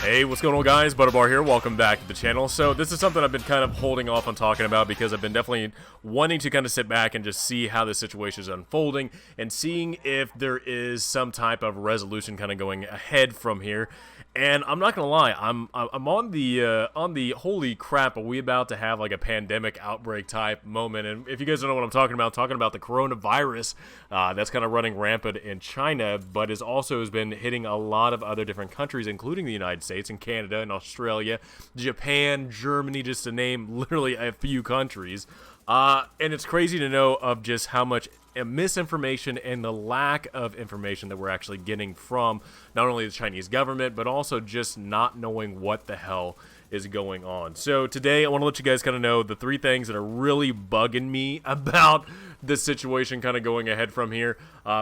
Hey, what's going on, guys? Butterbar here. Welcome back to the channel. So this is something I've been kind of holding off on talking about because I've been definitely wanting to kind of sit back and just see how the situation is unfolding and seeing if there is some type of resolution kind of going ahead from here. And I'm not gonna lie, I'm on the holy crap, are we about to have like a pandemic outbreak type moment? And if you guys don't know what I'm talking about the coronavirus that's kind of running rampant in China, but has been hitting a lot of other different countries, including the United States and Canada and Australia, Japan, Germany, just to name literally a few countries. And it's crazy to know of just how much misinformation and the lack of information that we're actually getting from not only the Chinese government, but also just not knowing what the hell is going on. So today I want to let you guys kind of know the three things that are really bugging me about this situation kind of going ahead from here.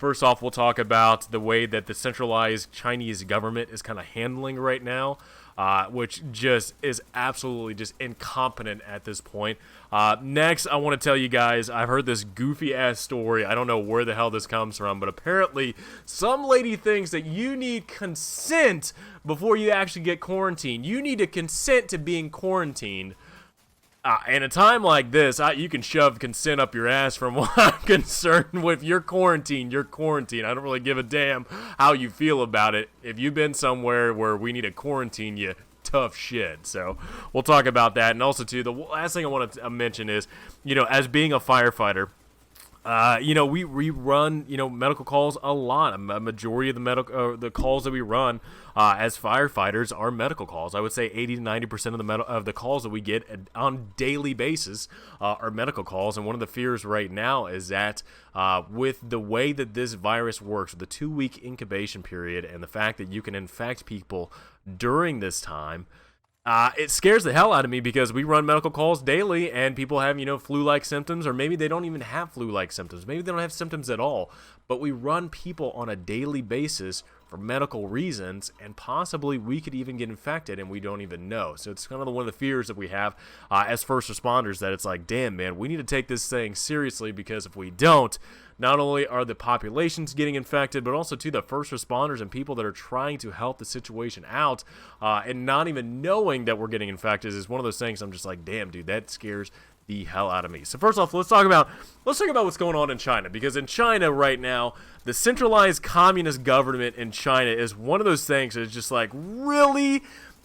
First off, we'll talk about the way that the centralized Chinese government is kind of handling right now. Which just is absolutely just incompetent at this point. Next, I want to tell you guys, I've heard this goofy-ass story. I don't know where the hell this comes from, but apparently some lady thinks that you need consent before you actually get quarantined. You need to consent to being quarantined. In a time like this, you can shove consent up your ass from what I'm concerned with. You're quarantined. You're quarantined. I don't really give a damn how you feel about it. If you've been somewhere where we need to quarantine you, tough shit. So we'll talk about that. And also, too, the last thing I want to mention is, as being a firefighter, we run, medical calls a lot. A majority of the calls that we run as firefighters are medical calls. I would say 80 to 90% of the calls that we get on daily basis are medical calls. And one of the fears right now is that with the way that this virus works, with the 2-week incubation period and the fact that you can infect people during this time, it scares the hell out of me because we run medical calls daily and people have, flu-like symptoms, or maybe they don't even have flu-like symptoms. Maybe they don't have symptoms at all, but we run people on a daily basis for medical reasons, and possibly we could even get infected and we don't even know. So it's kind of one of the fears that we have as first responders, that it's like, damn, man, we need to take this thing seriously, because if we don't, not only are the populations getting infected, but also, too, the first responders and people that are trying to help the situation out and not even knowing that we're getting infected is one of those things I'm just like, damn, dude, that scares the hell out of me. So first off, let's talk about what's going on in China, because in China right now, the centralized communist government in China is one of those things that is just like, really?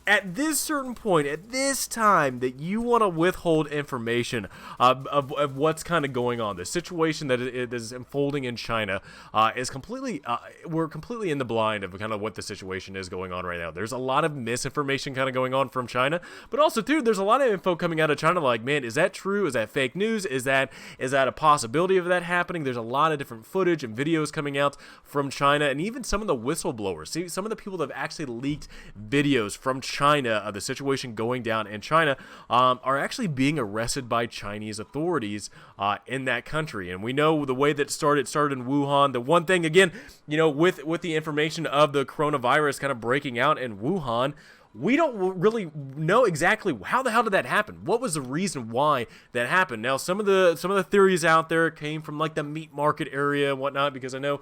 At this certain point, at this time, that you want to withhold information of what's kind of going on. The situation that is unfolding in China is completely, we're completely in the blind of kind of what the situation is going on right now. There's a lot of misinformation kind of going on from China, but also, too, there's a lot of info coming out of China like, man, is that true? Is that fake news? Is that a possibility of that happening? There's a lot of different footage and videos coming out from China, and even some of the whistleblowers. See, some of the people that have actually leaked videos from China of the situation going down in China are actually being arrested by Chinese authorities in that country. And we know the way that it started in Wuhan. The one thing, again, with the information of the coronavirus kind of breaking out in Wuhan, we don't really know exactly how the hell did that happen. What was the reason why that happened? Now, some of the theories out there came from like the meat market area and whatnot, because I know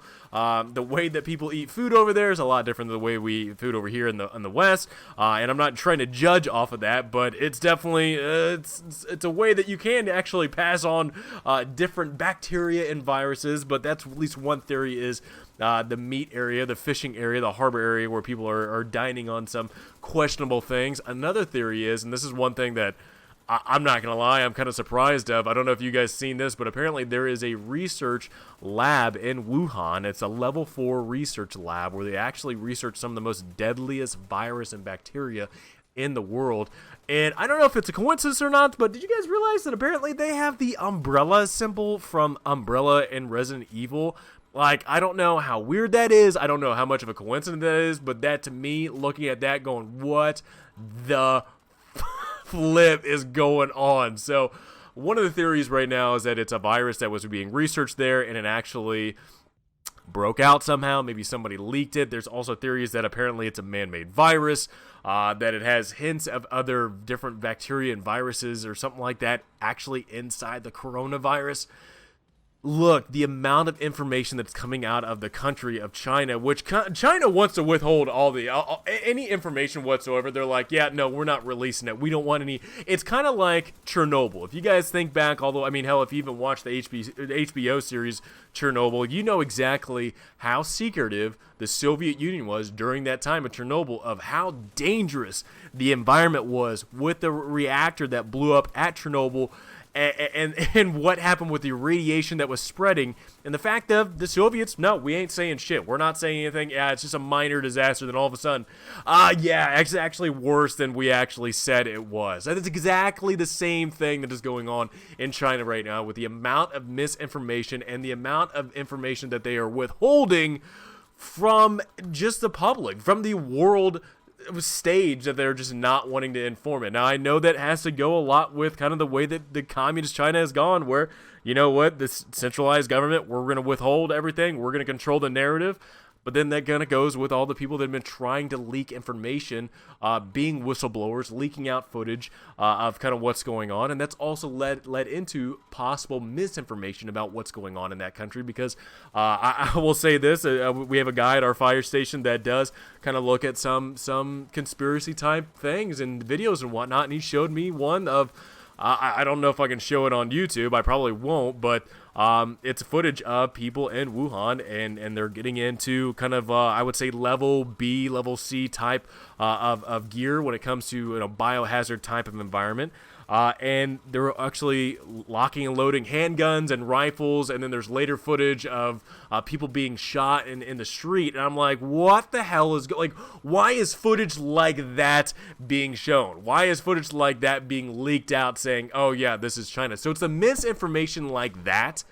the way that people eat food over there is a lot different than the way we eat food over here in the West. And I'm not trying to judge off of that, but it's definitely it's a way that you can actually pass on different bacteria and viruses. But that's at least one theory, is the meat area, the fishing area, the harbor area where people are dining on some questionable things. Another theory is, and this is one thing that I'm not going to lie, I'm kind of surprised of. I don't know if you guys seen this, but apparently there is a research lab in Wuhan. It's a level 4 research lab where they actually research some of the most deadliest virus and bacteria in the world. And I don't know if it's a coincidence or not, but did you guys realize that apparently they have the umbrella symbol from Umbrella in Resident Evil? Like, I don't know how weird that is. I don't know how much of a coincidence that is, but that, to me, looking at that, going, what the flip is going on? So one of the theories right now is that it's a virus that was being researched there, and it actually broke out somehow. Maybe somebody leaked it. There's also theories that apparently it's a man-made virus, that it has hints of other different bacteria and viruses or something like that actually inside the coronavirus. look, the amount of information that's coming out of the country of China, which China wants to withhold all the any information whatsoever. They're like, yeah, no, we're not releasing it. We don't want any. It's kind of like Chernobyl. If you guys think back, although I mean, hell, if you even watched the HBO series Chernobyl, you know exactly how secretive the Soviet Union was during that time of Chernobyl, of how dangerous the environment was with the reactor that blew up at Chernobyl. And what happened with the radiation that was spreading, and the fact of the Soviets, no, we ain't saying shit. We're not saying anything. Yeah, it's just a minor disaster. Then all of a sudden, yeah, it's actually worse than we actually said it was. That is exactly the same thing that is going on in China right now with the amount of misinformation and the amount of information that they are withholding from just the public, from the world stage, that they're just not wanting to inform it. Now, I know that has to go a lot with kind of the way that the communist China has gone, where, you know what, this centralized government, we're going to withhold everything, we're going to control the narrative. But then that kind of goes with all the people that have been trying to leak information, being whistleblowers, leaking out footage of kind of what's going on. And that's also led into possible misinformation about what's going on in that country. Because I will say this, we have a guy at our fire station that does kind of look at some conspiracy type things and videos and whatnot. And he showed me one of, I don't know if I can show it on YouTube. I probably won't, but it's footage of people in Wuhan, and they're getting into kind of, I would say, level B, level C type of gear when it comes to, you know, biohazard type of environment. And they're actually locking and loading handguns and rifles, and then there's later footage of people being shot in the street, and I'm like, what the hell is like? Why is footage like that being shown? Why is footage like that being leaked out, saying, oh yeah, this is China? So it's the misinformation like that,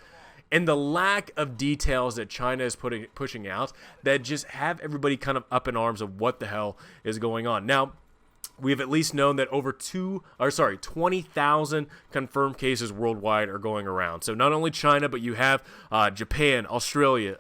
and the lack of details that China is pushing out, that just have everybody kind of up in arms of what the hell is going on. Now, we've at least known that over 20,000 confirmed cases worldwide are going around. So not only China, but you have Japan, Australia,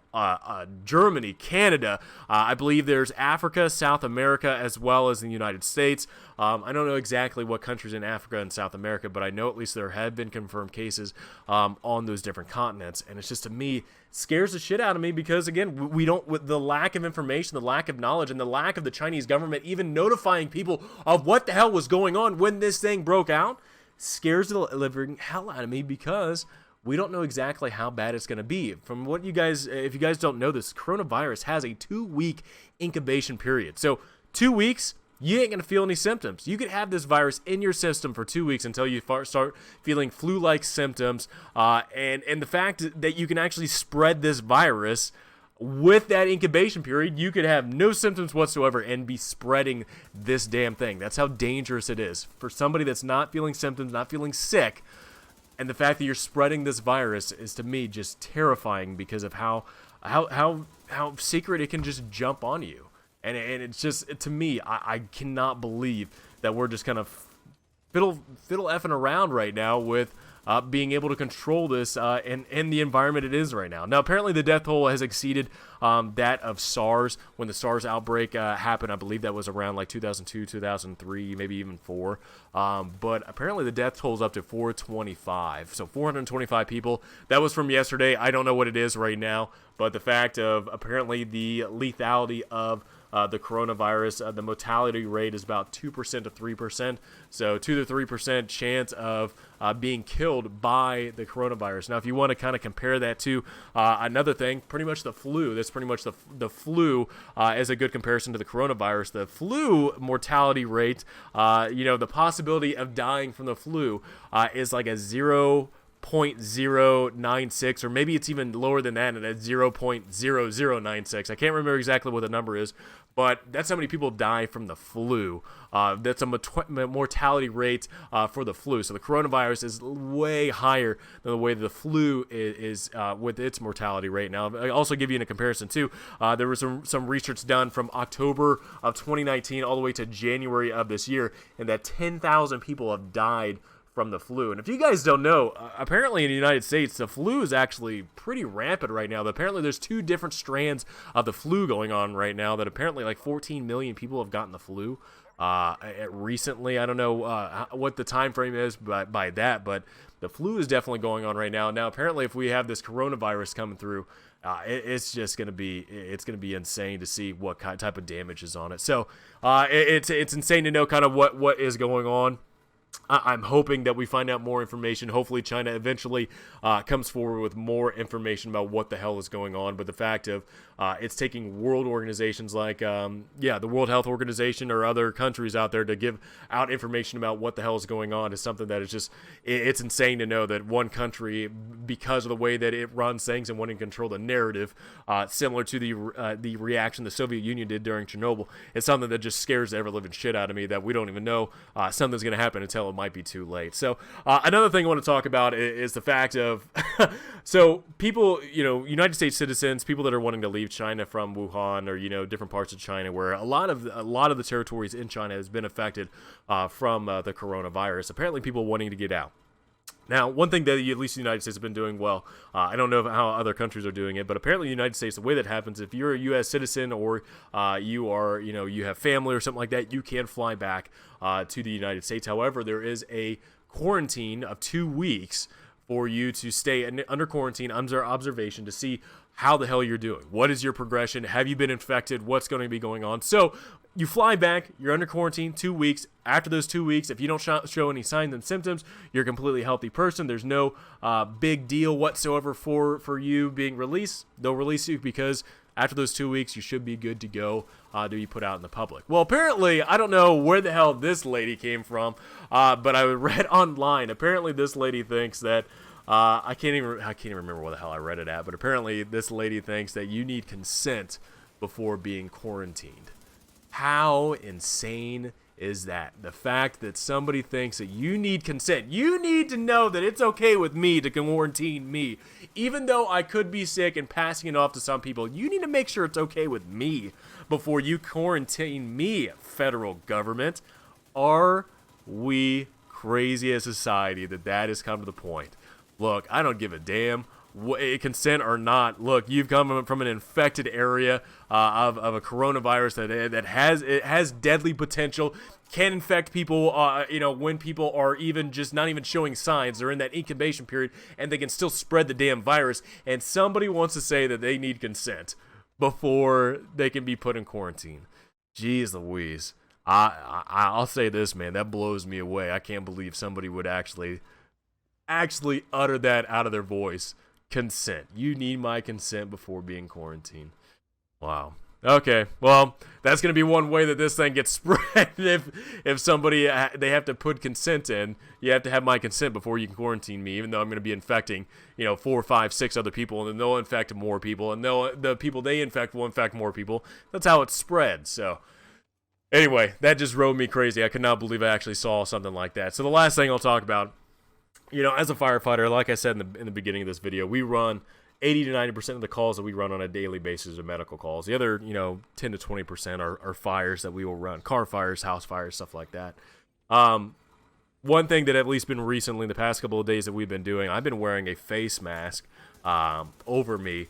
Germany, Canada. I believe there's Africa, South America, as well as the United States. I don't know exactly what countries in Africa and South America, but I know at least there have been confirmed cases on those different continents. And it's just, to me, scares the shit out of me, because again, we don't, with the lack of information, the lack of knowledge, and the lack of the Chinese government even notifying people of what the hell was going on when this thing broke out, scares the living hell out of me, because we don't know exactly how bad it's going to be. From what you guys, if you guys don't know this, coronavirus has a 2-week incubation period. So 2 weeks, you ain't going to feel any symptoms. You could have this virus in your system for 2 weeks until you start feeling flu-like symptoms. And the fact that you can actually spread this virus with that incubation period, you could have no symptoms whatsoever and be spreading this damn thing. That's how dangerous it is. For somebody that's not feeling symptoms, not feeling sick, and the fact that you're spreading this virus is, to me, just terrifying, because of how secret it can just jump on you. And it's just, to me, I cannot believe that we're just kind of fiddle effing around right now with being able to control this in the environment it is right now. Now, apparently the death toll has exceeded that of SARS. When the SARS outbreak happened, I believe that was around like 2002, 2003, maybe even 4. But apparently the death toll is up to 425. So 425 people. That was from yesterday. I don't know what it is right now. But the fact of, apparently, the lethality of the coronavirus, the mortality rate is about 2% to 3%. So 2 to 3% chance of being killed by the coronavirus. Now, if you want to kind of compare that to another thing, pretty much the flu. That's pretty much the flu is a good comparison to the coronavirus. The flu mortality rate, the possibility of dying from the flu is like a 0.096, or maybe it's even lower than that, and at 0.0096. I can't remember exactly what the number is, but that's how many people die from the flu. That's a mortality rate for the flu. So the coronavirus is way higher than the way the flu is with its mortality rate. Now, I'll also give you a comparison too. There was some research done from October of 2019 all the way to January of this year, and that 10,000 people have died from the flu. And if you guys don't know, apparently in the United States, the flu is actually pretty rampant right now. But apparently there's 2 different strands of the flu going on right now, that apparently like 14 million people have gotten the flu. recently. I don't know what the time frame is by that, but the flu is definitely going on right now. Now, apparently, if we have this coronavirus coming through, it's just gonna be insane to see what type of damage is on it. So it's insane to know kind of what is going on. I'm hoping that we find out more information. Hopefully China eventually comes forward with more information about what the hell is going on. But the fact of it's taking world organizations like, the World Health Organization or other countries out there to give out information about what the hell is going on is something that is just, it's insane to know that one country, because of the way that it runs things and wanting to control the narrative, similar to the reaction the Soviet Union did during Chernobyl, it's something that just scares the ever-living shit out of me that we don't even know something's going to happen until it might be too late. So another thing I want to talk about is the fact of so people, United States citizens, people that are wanting to leave China from Wuhan or different parts of China where a lot of the territories in China has been affected from the coronavirus. Apparently people wanting to get out. Now, one thing that at least the United States have been doing well, I don't know how other countries are doing it, but apparently the United States, the way that happens, if you're a U.S. citizen or you are, you have family or something like that, you can fly back to the United States. However, there is a quarantine of 2 weeks for you to stay under quarantine, under observation to see how the hell you're doing. What is your progression? Have you been infected? What's going to be going on? So you fly back, you're under quarantine 2 weeks. After those 2 weeks, if you don't show any signs and symptoms, you're a completely healthy person. There's no big deal whatsoever for you being released. They'll release you because after those 2 weeks, you should be good to go to be put out in the public. Well, apparently, I don't know where the hell this lady came from, but I read online. Apparently, this lady thinks that I can't even remember where the hell I read it at, but apparently, this lady thinks that you need consent before being quarantined. How insane is that? The fact that somebody thinks that you need consent. You need to know that it's okay with me to quarantine me. Even though I could be sick and passing it off to some people, you need to make sure it's okay with me before you quarantine me, federal government. Are we crazy as a society that has come to the point? Look, I don't give a damn. Consent or not, look, you've come from an infected area of a coronavirus that has deadly potential, can infect people, when people are even just not even showing signs. They're in that incubation period, and they can still spread the damn virus, and somebody wants to say that they need consent before they can be put in quarantine. Jeez Louise. I'll say this, man, that blows me away. I can't believe somebody would actually utter that out of their voice. Consent. You need my consent before being quarantined. Wow. Okay. Well, that's going to be one way that this thing gets spread. If somebody, they have to put consent in, you have to have my consent before you can quarantine me, even though I'm going to be infecting, 4, 5, 6 other people, and then they'll infect more people, and the people they infect will infect more people. That's how it's spread. So anyway, that just drove me crazy. I could not believe I actually saw something like that. So the last thing I'll talk about, as a firefighter, like I said in the beginning of this video, we run 80 to 90% of the calls that we run on a daily basis are medical calls. The other, 10 to 20% are fires that we will run. Car fires, house fires, stuff like that. One thing that at least been recently, the past couple of days that we've been doing, I've been wearing a face mask over me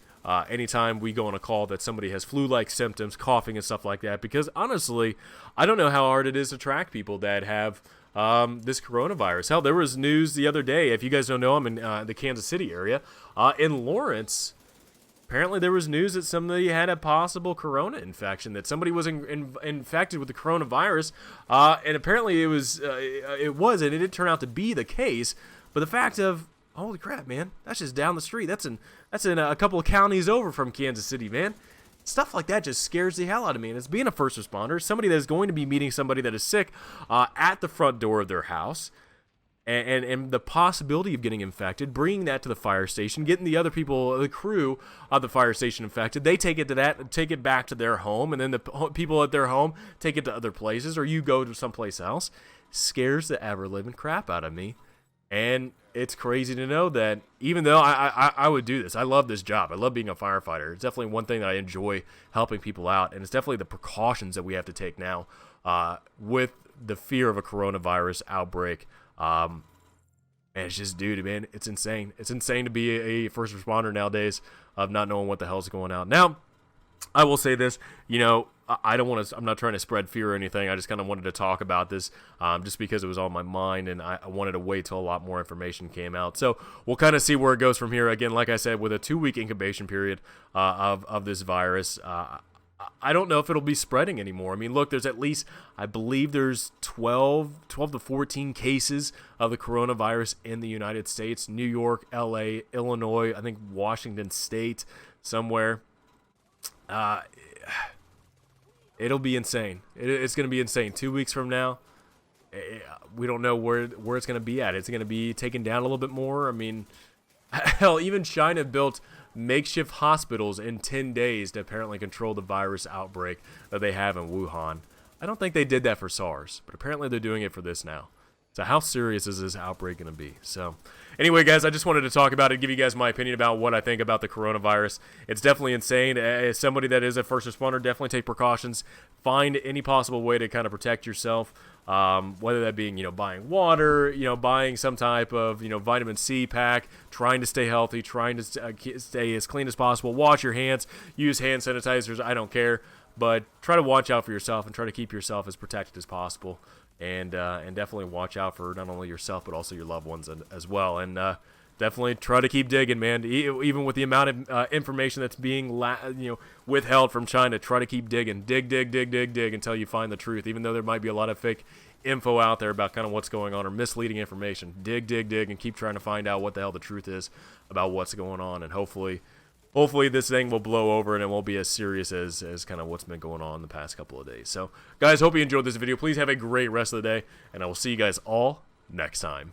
anytime we go on a call that somebody has flu-like symptoms, coughing and stuff like that. Because honestly, I don't know how hard it is to track people that have this coronavirus. Hell, there was news the other day. If you guys don't know, I'm in the Kansas City area. In Lawrence, apparently there was news that somebody had a possible corona infection, that somebody was infected with the coronavirus, and apparently it was, and it did turn out to be the case. But the fact of, holy crap, man, that's just down the street. That's in a couple of counties over from Kansas City, man. Stuff like that just scares the hell out of me. And it's being a first responder, somebody that is going to be meeting somebody that is sick at the front door of their house, and the possibility of getting infected, bringing that to the fire station, getting the other people, the crew of the fire station infected. They take it back to their home, and then the people at their home take it to other places, or you go to someplace else. Scares the ever-living crap out of me. And it's crazy to know that even though I would do this, I love this job. I love being a firefighter. It's definitely one thing that I enjoy, helping people out. And it's definitely the precautions that we have to take now with the fear of a coronavirus outbreak. And it's just, dude, man, it's insane. It's insane to be a first responder nowadays of not knowing what the hell's going on. Now, I will say this, I don't want to. I'm not trying to spread fear or anything. I just kind of wanted to talk about this, just because it was on my mind, and I wanted to wait till a lot more information came out. So we'll kind of see where it goes from here. Again, like I said, with a 2-week incubation period of this virus. I don't know if it'll be spreading anymore. I mean, look, there's at least, I believe there's 12 to 14 cases of the coronavirus in the United States. New York, LA, Illinois, I think Washington State somewhere. It'll be insane. It's going to be insane. 2 weeks from now, we don't know where it's going to be at. It's going to be taken down a little bit more. I mean, hell, even China built makeshift hospitals in 10 days to apparently control the virus outbreak that they have in Wuhan. I don't think they did that for SARS, but apparently they're doing it for this now. So how serious is this outbreak going to be? So anyway, guys, I just wanted to talk about it, give you guys my opinion about what I think about the coronavirus. It's definitely insane. As somebody that is a first responder, definitely take precautions. Find any possible way to kind of protect yourself, whether that being, buying water, buying some type of, vitamin C pack, trying to stay healthy, trying to stay as clean as possible. Wash your hands, use hand sanitizers. I don't care, but try to watch out for yourself and try to keep yourself as protected as possible. And definitely watch out for not only yourself but also your loved ones as well. And definitely try to keep digging, man. Even with the amount of information that's being withheld from China, try to keep digging. Dig until you find the truth. Even though there might be a lot of fake info out there about kind of what's going on or misleading information, dig, and keep trying to find out what the hell the truth is about what's going on. And hopefully this thing will blow over and it won't be as serious as kind of what's been going on the past couple of days. So, guys, hope you enjoyed this video. Please have a great rest of the day, and I will see you guys all next time.